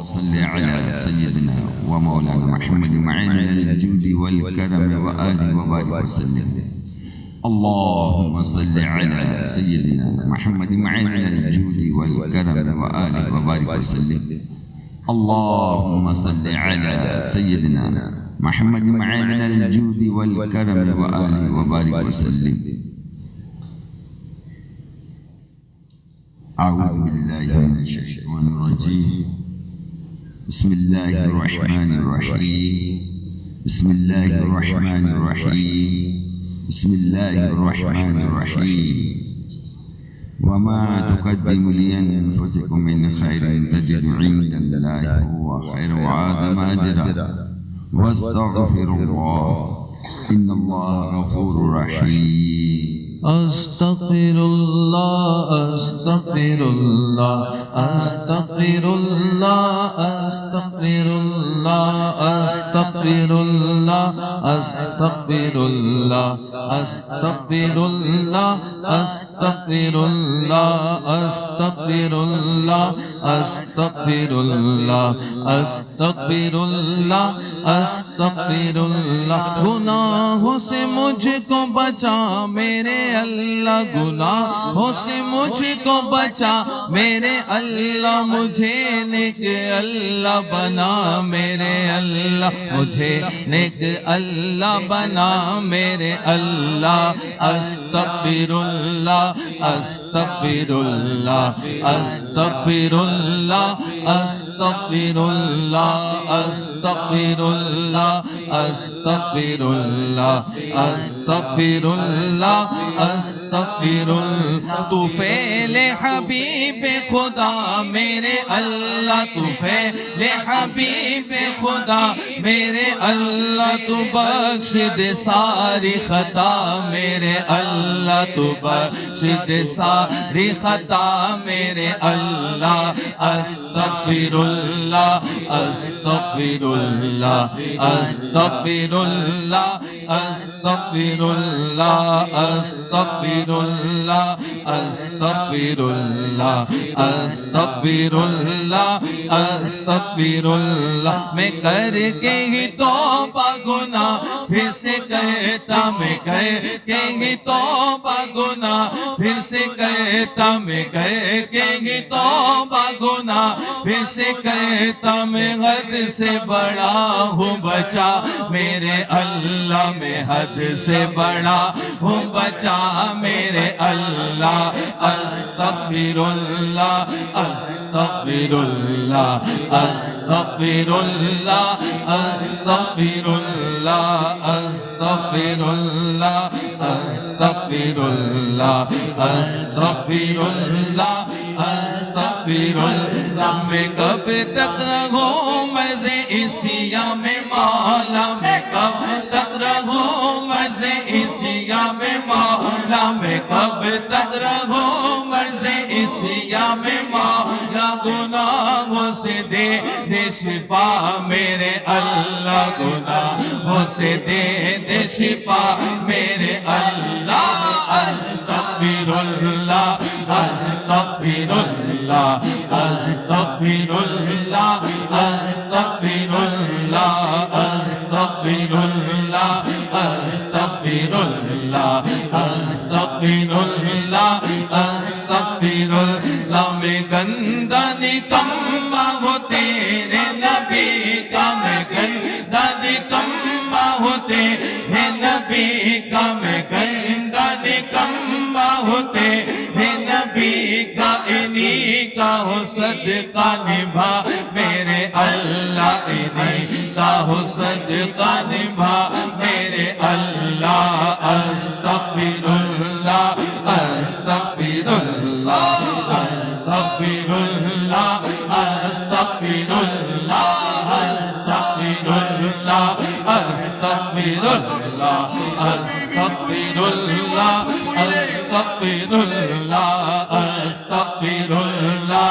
صل على سيدنا ومولانا محمد معين الجود والكرم وآله وبارك وسلم. اللهم صل على سيدنا محمد معين الجود والكرم وآله وبارك وسلم. اللهم صل على سيدنا محمد معين الجود والكرم وآله وبارك وسلم. أعوذ بالله من الشيطان الرجيم. بسم الله الرحمن الرحيم. بسم الله الرحمن الرحيم. بسم الله الرحمن الرحيم. وما تقدم لأنفسكم من خير تجد عند الله هو خير وأعظم أجرا واستغفر الله إن الله غفور رحيم. أستغفر الله أستغفر الله أستغفر الله أستغفر الله أستغفر الله أستغفر الله أستغفر الله أستغفر الله أستغفر الله أستغفر الله أستغفر الله أستغفر الله. گناہوں سے مجھ کو بچا میرے اللہ، گناہوں سے مجھ کو بچا میرے اللہ، مجھے نیک اللہ بنا میرے اللہ، مجھے نیک اللہ بنا میرے اللہ. استغفر اللہ استغفر اللہ استغفر اللہ استغفر اللہ استغفر اللہ استغفر اللہ استغفر اللہ استغفر اللہ. تو فعل حبیب خدا میرے اللہ، تو فعل حبیب خدا میرے اللہ، تو بخش دے ساری خطا میرے اللہ، تو بخش دے ساری خطا میرے اللہ. استغفر اللہ استغفر اللہ استغفر اللہ استغفر اللہ استغفر اللہ استغفر اللہ استغفر اللہ استغفر اللہ. میں کر کے ہی توبہ گناہ پھر سے کہتا، میں کر کے ہی توبہ گناہ پھر سے کہتا، میں کر کے ہی توبہ گناہ پھر سے کہتا. میں حد سے بڑا ہوں بچا میرے اللہ، میں حد سے بڑا ہوں بچا میرے اللہ. استغفر اللہ استغفر اللہ استغفر اللہ استغفر اللہ استغفر اللہ استغفر اللہ استغفر اللہ استغفر اللہ. میں کب تک رہوں مزے اسیا میں مولا، میں کب تک رہوں مزے اسیا میں مولا، میں کب تک رہوں مزے اسیا میں مولا. گناہوں سے دے دے شفا میرے اللہ، گناہوں سے دے دے شفا میرے اللہ. استغفر اللہ استغفر اللہ استغفر اللہ استغفر اللہ استغفر اللہ استغفر اللہ استغفر اللہ استغفر اللہ. میں گندہ نکما ہوں تیرے نبی کا، میں گندہ نکما ہوں تیرے نبی کا، میں گندہ نکما ہوں تیرے نبی کا. انہی کا ہو صدقہ نبھا میرے اللہ، انہی کا ہو صدقہ نبھا میرے اللہ. استغفر اللہ استغفر اللہ استغفر اللہ استغفر اللہ استغفر اللہ استغفر اللہ استغفر اللہ استغفر اللہ استغفر اللہ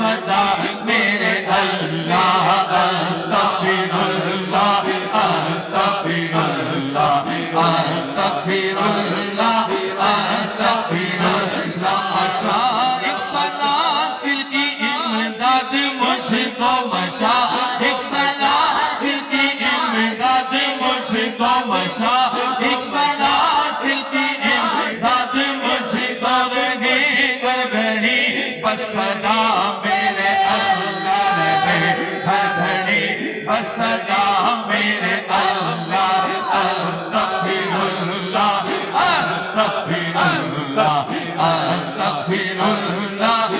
صدا میرے اللہ استغفر اللہ استغفر اللہ استغفر اللہ استغفر اللہ مشائق سلاسل کی امداد مجھ کو مشائق سلاسل کی امداد مجھ کو مشائق سلاسل کی امداد مجھ کو گھڑی بس صدا میرے اللہ رہے ہر گھڑی بس صدا میرے اللہ استغفر اللہ استغفر اللہ استغفر اللہ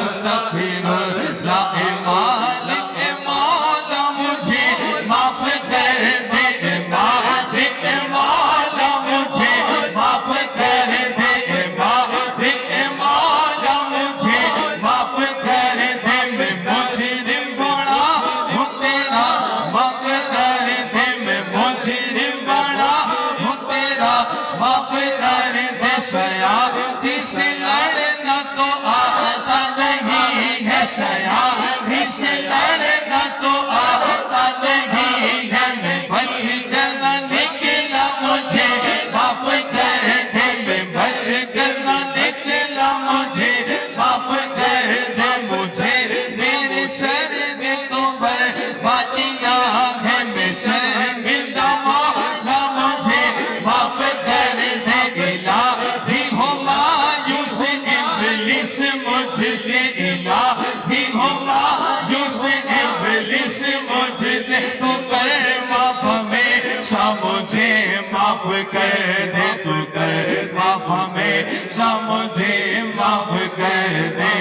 استغفر اللہ اے مالک اے مولا مجھے معاف کر دے اے مالک اے مولا مجھے معاف کر دے اے مالک اے مولا مجھے معاف کر دے میں مجرم بڑا ہوں تیرا معاف کر دے میں مجرم بڑا ہوں تیرا معاف کر دے شیاطین سے لڑنا سو آتا نہیں ہے شیاطین سے لڑنا سو آتا نہیں ہے میں بچ کر نہ نکلا مجھے معاف کر دے میں بچ کر نہ نکلا مجھے معاف کر دے مجھے میرے شرم تو بربادیاں ہیں میں شرمندہ مولا مجھے معاف کر دے الہی ہو مایوس ابلیس مجھ سے الہی ہو مایوس ابلیس مجھ سے تو کر معاف ہمیشہ مجھے معاف کر دے تو کر معاف ہمیشہ مجھے معاف کر دے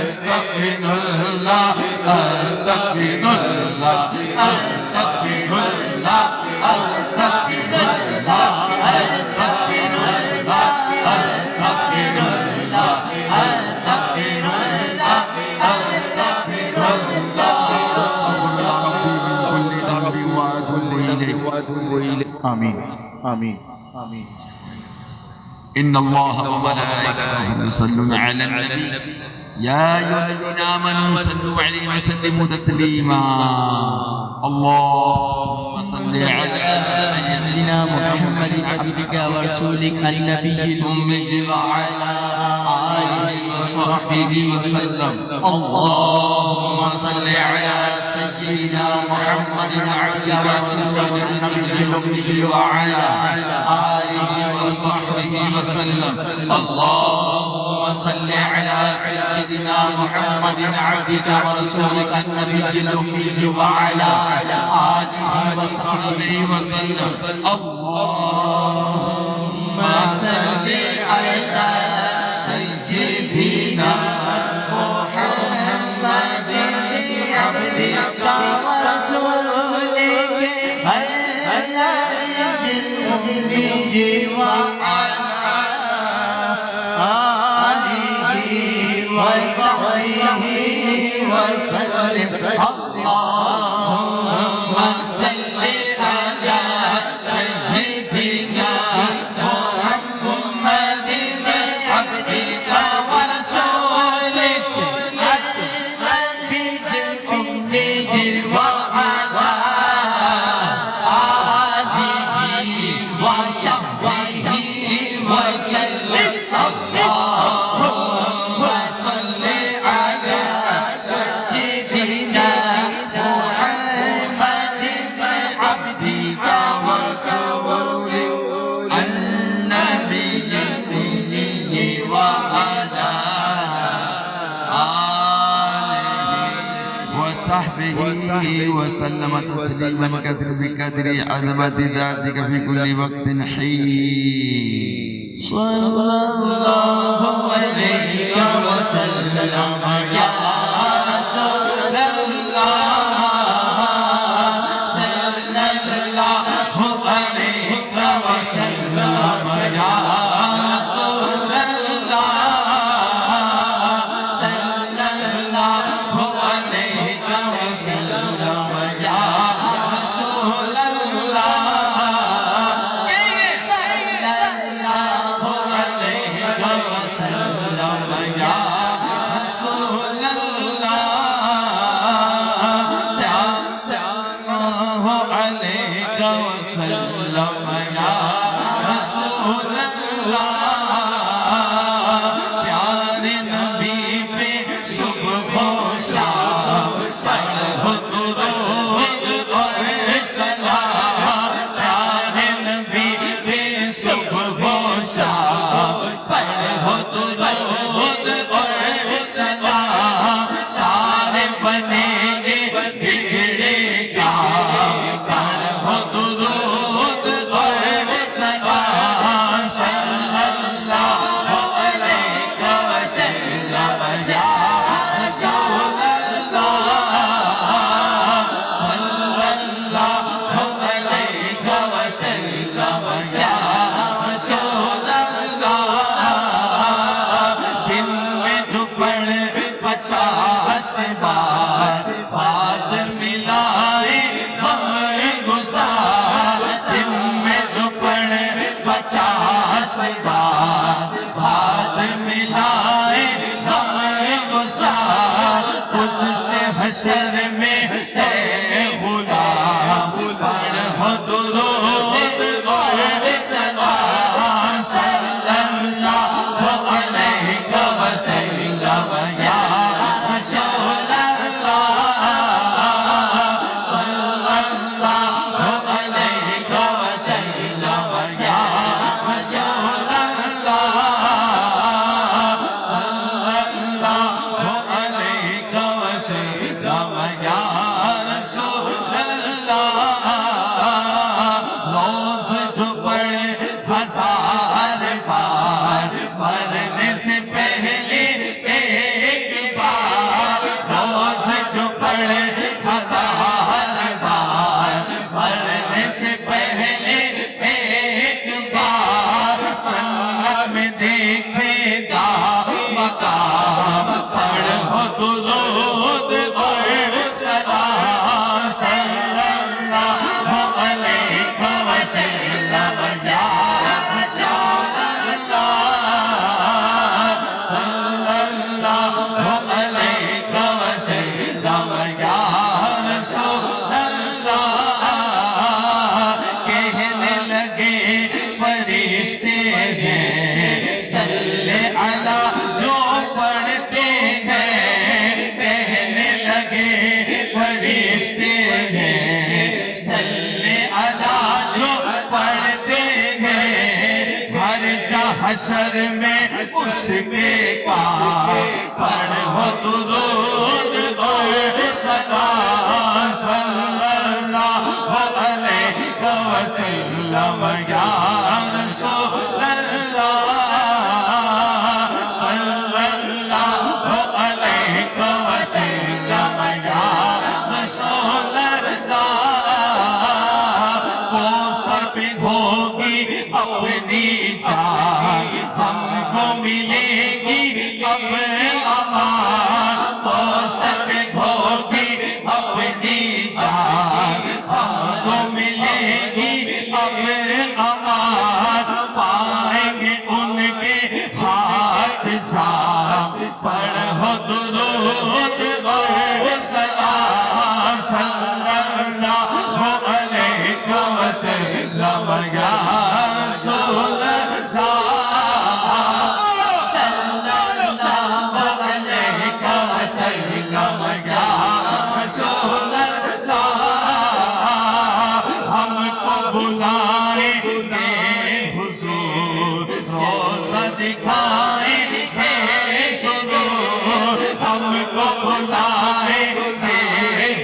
استغفر اللہ استغفر اللہ استغفر اللہ استغفر اللہ استغفر اللہ استغفر اللہ استغفر اللہ استغفر اللہ آمین آمین آمین إن الله وملائكته يصلون على النبي يا أيها الذين آمنوا صلوا عليه وسلموا تسليما اللهم صل على سيدنا محمد عبدك ورسولك النبي الأمي وعلى آله وصحبه وسلم اللهم صل على سيدنا محمد عبدك ورسولك النبي الأمي وعلى آله وصحبه وسلم اللهم صل على سيدنا محمد عبدك ورسولك النبي الأمي وعلى آله وصحبه وسلم اللهم صل على سيدنا محمد عبدك ورسولك النبي الأمي وعلى آله وصحبه وسلم اللهم صل على سيدنا محمد عبدك ورسولك النبي الأمي وعلى آله وصحبه وسلم اللهم صل على سيدنا محمد عبدك ورسولك النبي الأمي وعلى آله وصحبه وسلم تسليما كثيرا بقدر عظمة ذاتك في كل وقت حين صلى الله عليه وسلم يا رسول الله صلى الله عليه وسلم يا رسول الله صلى الله عليه وسلم يا رسول الله صلى الله عليه وسلم يا رسول الله علیہ وسلم یا رسول اللہ پیارے نبی پہ صبح و شام پڑھو درود اور سلام پیارے نبی پہ صبح و شام پڑھو درود اور سلام سارے بنیں گے بگڑے گا پڑھو درود اور سلام صلی اللہ علیہ وسلم یا رسول اللہ صلی اللہ علیہ وسلم یا رسول اللہ دن میں جو پڑھ 50 بار بعد ملائے غم گسار دن میں جو پڑھ 50 بار بعد ملائے غم گسار خود سے حشر میں اے غلام پڑھو درود اور سلام صلی اللہ علیہ وسلم یا رسول اللہ صلی اللہ علیہ وسلم یا رسول اللہ صلی اللہ علیہ وسلم یا رسول اللہ روز جو پڑھے 1000 بار مرنے سے پہلے ایک بار روز جو پڑھے 1000 بار مرنے سے پہلے ایک بار جنت میں دیکھے گا مقام پڑھو درود اور سلام صلی اللہ علیہ وسلم یا رسول اللہ صلی اللہ علیہ وسلم یا رسول اللہ کہنے لگے فرشتے ہیں صلی علی جو پڑھتے ہیں کہنے لگے فرشتے ہیں صلی علی جو پڑھتے ہیں ہر جا حشر میں اس پہ پڑھو درود اور سلام صلی اللہ علیہ وسلم یا رسول اللہ صلی اللہ علیہ وسلم یا رسول اللہ وہ سر پہ ہوگی اپنی جان ہم کو ملے گی اب امان وہ سر پہ ہوگی اپنی جان ہم کو ملے گی اب امان پائیں گے ان کے ہاتھ جان پڑھو درود اور سلام صلی اللہ علیہ وسلم یا رسول اللہ رسول ہم کو بلائے گے حضور روزہ دکھائے گے سرور ہم کو بلائے گے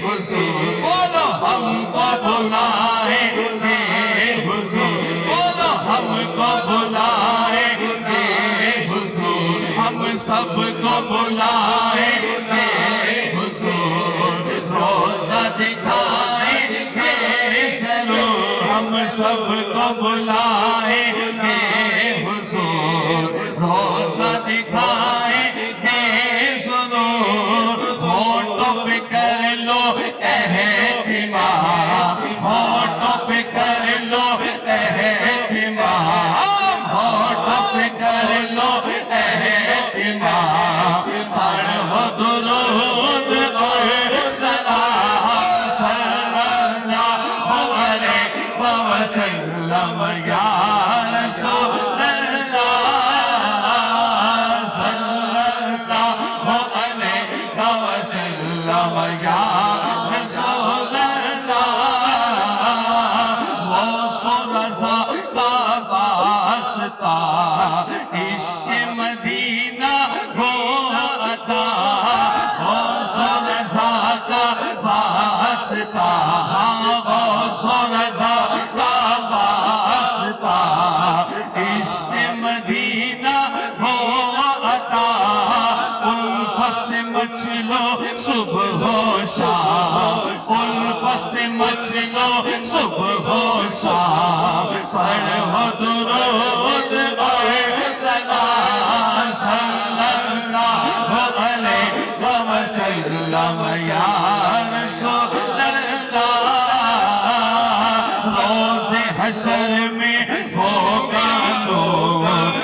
حضور بولو ہم کو بلائے گے حضور بولو ہم کو بلائے گے حضور ہم سب کو بلائے گے حضور روزہ دکھائیں گے ضرور ہم سب کو بلائیں گے حضور روزہ دکھائیں گے ضرور ہونٹوں پہ کر لو اہتمام ہونٹوں پہ کر لو اہتمام ہونٹوں پہ کر لو اہتمام پڑھو درود اور سلام صلی اللہ وسلم یا رسول اللہ صلی اللہ علیہ وسلم یا رسول اللہ وہ سو رضا کا واسطہ عشق مدینہ وہ عطا وہ سو رضا کا واسطہ وہ سو رضا کا واسطہ عشق مدینہ وہ عطا الفت سے مچ لو صبح و شام الفت سے مچ لو صبح و شام پڑھو درود اور سلام صلی اللہ علیہ وسلم یا رسول اللہ روز حشر میں ہوگا نور